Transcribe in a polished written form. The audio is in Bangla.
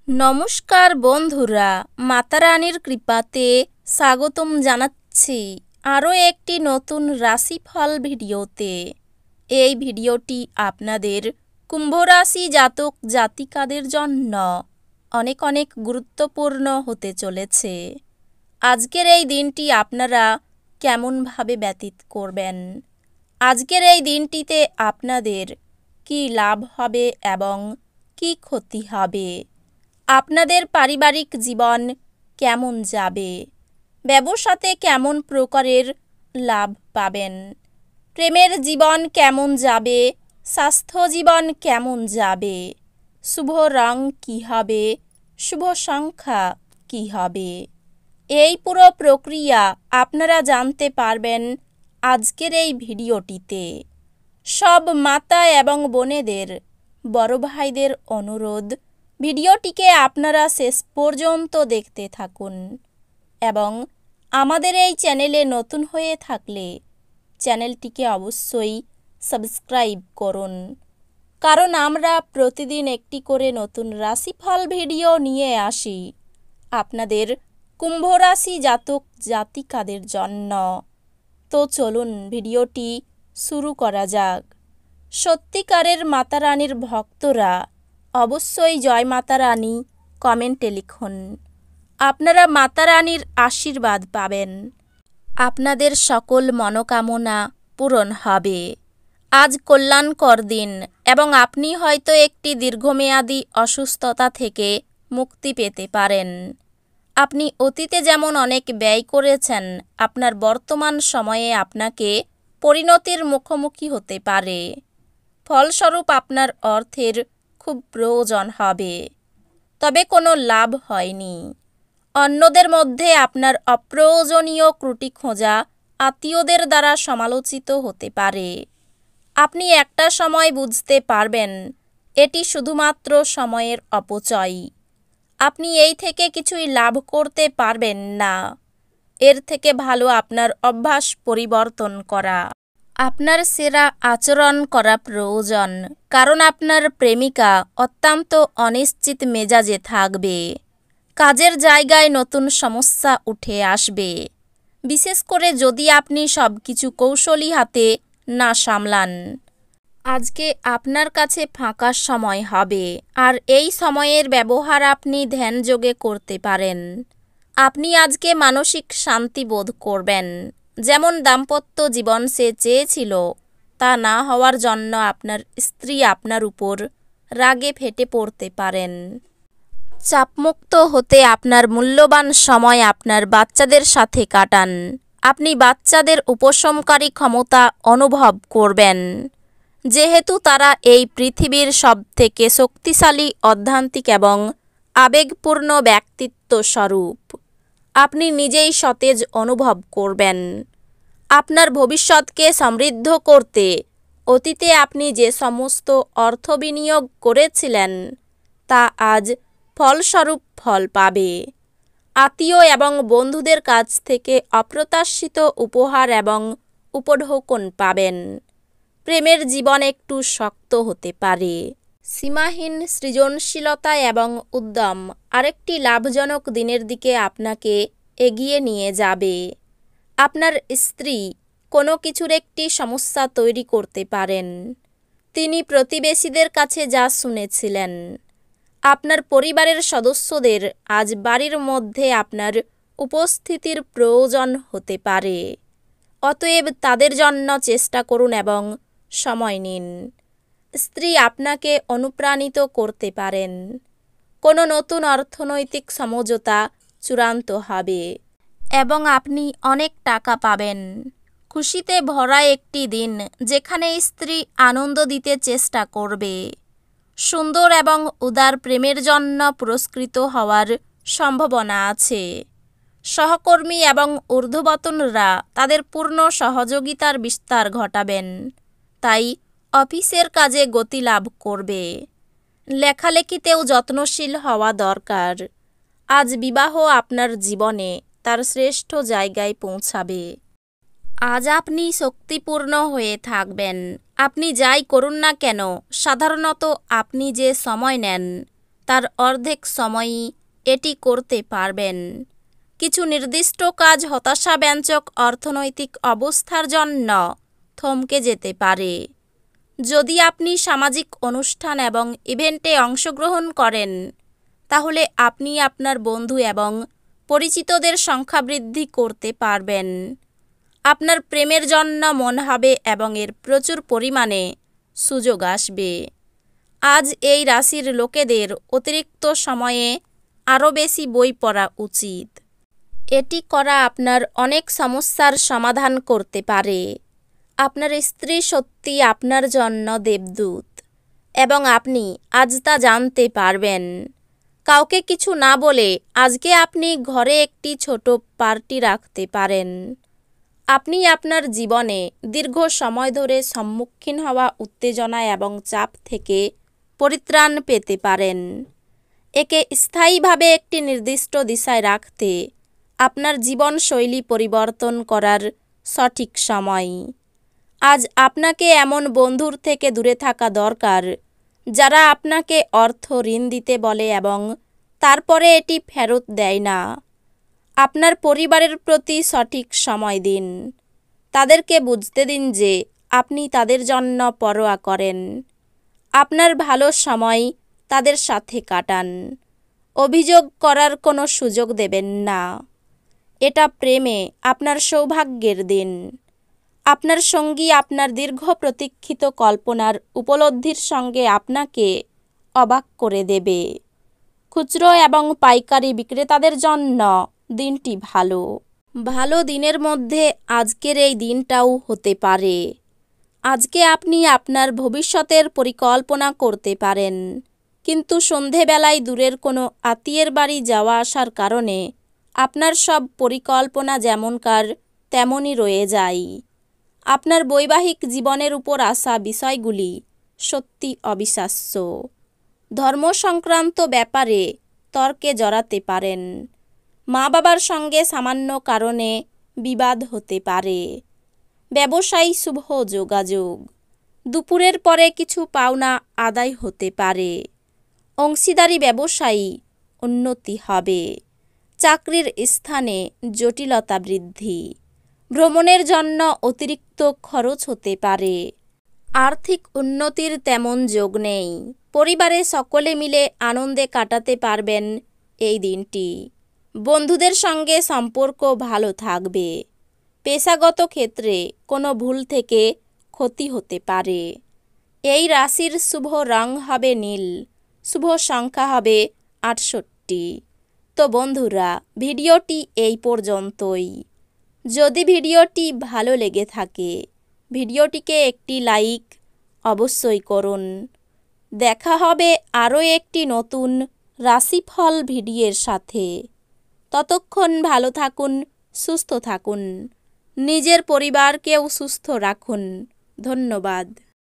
নমস্কার বন্ধুরা, মাতারানীর কৃপাতে স্বাগতম জানাচ্ছি আরও একটি নতুন রাশিফল ভিডিওতে। এই ভিডিওটি আপনাদের কুম্ভ রাশি জাতক জাতিকাদের জন্য অনেক অনেক গুরুত্বপূর্ণ হতে চলেছে। আজকের এই দিনটি আপনারা কেমনভাবে ব্যতীত করবেন, আজকের এই দিনটিতে আপনাদের কি লাভ হবে এবং কি ক্ষতি হবে, আপনাদের পারিবারিক জীবন কেমন যাবে, ব্যবসাতে কেমন প্রকারের লাভ পাবেন, প্রেমের জীবন কেমন যাবে, স্বাস্থ্য জীবন কেমন যাবে, শুভ রং কী হবে, শুভ সংখ্যা কী হবে, এই পুরো প্রক্রিয়া আপনারা জানতে পারবেন আজকের এই ভিডিওটিতে। সব মাতা এবং বোনেদের, বড় ভাইদের অনুরোধ, ভিডিওটিকে আপনারা শেষ পর্যন্ত দেখতে থাকুন এবং আমাদের এই চ্যানেলে নতুন হয়ে থাকলে চ্যানেলটিকে অবশ্যই সাবস্ক্রাইব করুন, কারণ আমরা প্রতিদিন একটি করে নতুন রাশিফল ভিডিও নিয়ে আসি আপনাদের কুম্ভ রাশি জাতক জাতিকাদের জন্য। তো চলুন ভিডিওটি শুরু করা যাক। সত্যিকারের মাতারানীর ভক্তরা অবশ্যই জয় মাতারানী কমেন্টে লিখুন। আপনারা মাতারানীর আশীর্বাদ পাবেন, আপনাদের সকল মনোকামনা পূরণ হবে। আজ কল্যাণকর দিন এবং আপনি হয়তো একটি দীর্ঘমেয়াদী অসুস্থতা থেকে মুক্তি পেতে পারেন। আপনি অতীতে যেমন অনেক ব্যয় করেছেন, আপনার বর্তমান সময়ে আপনাকে পরিণতির মুখোমুখি হতে পারে। ফলস্বরূপ আপনার অর্থের খুব প্রয়োজন হবে, তবে কোনো লাভ হয়নি। অন্যদের মধ্যে আপনার অপ্রয়োজনীয় ত্রুটি খোঁজা আত্মীয়দের দ্বারা সমালোচিত হতে পারে। আপনি একটা সময় বুঝতে পারবেন এটি শুধুমাত্র সময়ের অপচয়। আপনি এই থেকে কিছুই লাভ করতে পারবেন না। এর থেকে ভালো আপনার অভ্যাস পরিবর্তন করা, আপনার সেরা আচরণ করা প্রয়োজন, কারণ আপনার প্রেমিকা অত্যন্ত অনিশ্চিত মেজাজে থাকবে। কাজের জায়গায় নতুন সমস্যা উঠে আসবে, বিশেষ করে যদি আপনি সব কিছু কৌশলী হাতে না সামলান। আজকে আপনার কাছে ফাঁকা সময় হবে, আর এই সময়ের ব্যবহার আপনি ধ্যানযোগে করতে পারেন। আপনি আজকে মানসিক শান্তি বোধ করবেন, যেমন দাম্পত্য জীবন সে চেয়েছিল তা না হওয়ার জন্য আপনার স্ত্রী আপনার উপর রাগে ফেটে পড়তে পারেন। চাপমুক্ত হতে আপনার মূল্যবান সময় আপনার বাচ্চাদের সাথে কাটান। আপনি বাচ্চাদের উপশমকারী ক্ষমতা অনুভব করবেন, যেহেতু তারা এই পৃথিবীর সবথেকে শক্তিশালী অধ্যাত্মিক এবং আবেগপূর্ণ ব্যক্তিত্ব স্বরূপ। আপনি নিজেই সতেজ অনুভব করবেন। আপনার ভবিষ্যৎকে সমৃদ্ধ করতে অতীতে আপনি যে সমস্ত অর্থ বিনিয়োগ করেছিলেন তা আজ ফলস্বরূপ ফল পাবে। আত্মীয় এবং বন্ধুদের কাছ থেকে অপ্রত্যাশিত উপহার এবং উপঢৌকন পাবেন। প্রেমের জীবন একটু শক্ত হতে পারে। সীমাহীন সৃজনশীলতা এবং উদ্যম আরেকটি লাভজনক দিনের দিকে আপনাকে এগিয়ে নিয়ে যাবে। আপনার স্ত্রী কোনো কিছুর একটি সমস্যা তৈরি করতে পারেন। তিনি প্রতিবেশীদের কাছে যা শুনেছিলেন। আপনার পরিবারের সদস্যদের আজ বাড়ির মধ্যে আপনার উপস্থিতির প্রয়োজন হতে পারে, অতএব তাদের জন্য চেষ্টা করুন এবং সময় নিন। স্ত্রী আপনাকে অনুপ্রাণিত করতে পারেন। কোনো নতুন অর্থনৈতিক সমঝোতা চূড়ান্ত হবে এবং আপনি অনেক টাকা পাবেন। খুশিতে ভরা একটি দিন, যেখানে স্ত্রী আনন্দ দিতে চেষ্টা করবে। সুন্দর এবং উদার প্রেমের জন্য পুরস্কৃত হওয়ার সম্ভাবনা আছে। সহকর্মী এবং ঊর্ধ্বতনরা তাদের পূর্ণ সহযোগিতার বিস্তার ঘটাবেন, তাই অফিসের কাজে গতি লাভ করবে। লেখালেখিতেও যত্নশীল হওয়া দরকার। আজ বিবাহ আপনার জীবনে তার শ্রেষ্ঠ জায়গায় পৌঁছাবে। আজ আপনি শক্তিপূর্ণ হয়ে থাকবেন। আপনি যাই করুন না কেন, সাধারণত আপনি যে সময় নেন তার অর্ধেক সময়ই এটি করতে পারবেন। কিছু নির্দিষ্ট কাজ হতাশাব্যঞ্জক অর্থনৈতিক অবস্থার জন্য থমকে যেতে পারে। যদি আপনি সামাজিক অনুষ্ঠান এবং ইভেন্টে অংশগ্রহণ করেন, তাহলে আপনি আপনার বন্ধু এবং পরিচিতদের সংখ্যা বৃদ্ধি করতে পারবেন। আপনার প্রেমের জন্য মন হবে এবং এর প্রচুর পরিমাণে সুযোগ আসবে। আজ এই রাশির লোকেদের অতিরিক্ত সময়ে আরও বেশি বই পড়া উচিত। এটি করা আপনার অনেক সমস্যার সমাধান করতে পারে। আপনার স্ত্রী সত্যি আপনার জন্য দেবদূত এবং আপনি আজ তা জানতে পারবেন। কাউকে কিছু না বলে আজকে আপনি ঘরে একটি ছোট পার্টি রাখতে পারেন। আপনি আপনার জীবনে দীর্ঘ সময় ধরে সম্মুখীন হওয়া উত্তেজনা এবং চাপ থেকে পরিত্রাণ পেতে পারেন। একে স্থায়ীভাবে একটি নির্দিষ্ট দিশায় রাখতে আপনার জীবনশৈলী পরিবর্তন করার সঠিক সময়। আজ আপনাকে এমন বন্ধুর থেকে দূরে থাকা দরকার যারা আপনাকে অর্থ ঋণ দিতে বলে এবং তারপরে এটি ফেরত দেয় না। আপনার পরিবারের প্রতি সঠিক সময় দিন। তাদেরকে বুঝতে দিন যে আপনি তাদের জন্য পরোয়া করেন। আপনার ভালো সময় তাদের সাথে কাটান। অভিযোগ করার কোনো সুযোগ দেবেন না। এটা প্রেমে আপনার সৌভাগ্যের দিন। আপনার সঙ্গী আপনার দীর্ঘ প্রতীক্ষিত কল্পনার উপলব্ধির সঙ্গে আপনাকে অবাক করে দেবে। খুচরো এবং পাইকারি বিক্রেতাদের জন্য দিনটি ভালো দিনের মধ্যে আজকের এই দিনটাও হতে পারে। আজকে আপনি আপনার ভবিষ্যতের পরিকল্পনা করতে পারেন, কিন্তু সন্ধেবেলায় দূরের কোনো আত্মীয়ের বাড়ি যাওয়া আসার কারণে আপনার সব পরিকল্পনা যেমনকার তেমনই রয়ে যায়। আপনার বৈবাহিক জীবনের উপর আসা বিষয়গুলি সত্যি অবিশ্বাস্য। ধর্ম সংক্রান্ত ব্যাপারে তর্কে জড়াতে পারেন। মা বাবার সঙ্গে সামান্য কারণে বিবাদ হতে পারে। ব্যবসায়ী শুভ যোগাযোগ। দুপুরের পরে কিছু পাওনা আদায় হতে পারে। অংশীদারি ব্যবসায়ী উন্নতি হবে। চাকরির স্থানে জটিলতা বৃদ্ধি। ভ্রমণের জন্য অতিরিক্ত খরচ হতে পারে। আর্থিক উন্নতির তেমন যোগ নেই। পরিবারে সকলে মিলে আনন্দে কাটাতে পারবেন এই দিনটি। বন্ধুদের সঙ্গে সম্পর্ক ভালো থাকবে। পেশাগত ক্ষেত্রে কোনো ভুল থেকে ক্ষতি হতে পারে। এই রাশির শুভ রং হবে নীল। শুভ সংখ্যা হবে 68। তো বন্ধুরা, ভিডিওটি এই পর্যন্তই। যদি ভিডিওটি ভালো লেগে থাকে, ভিডিওটিকে একটি লাইক অবশ্যই করুন। দেখা হবে আরও একটি নতুন রাশিফল ভিডিওর সাথে। ততক্ষণ ভালো থাকুন, সুস্থ থাকুন, নিজের পরিবারকেও সুস্থ রাখুন। ধন্যবাদ।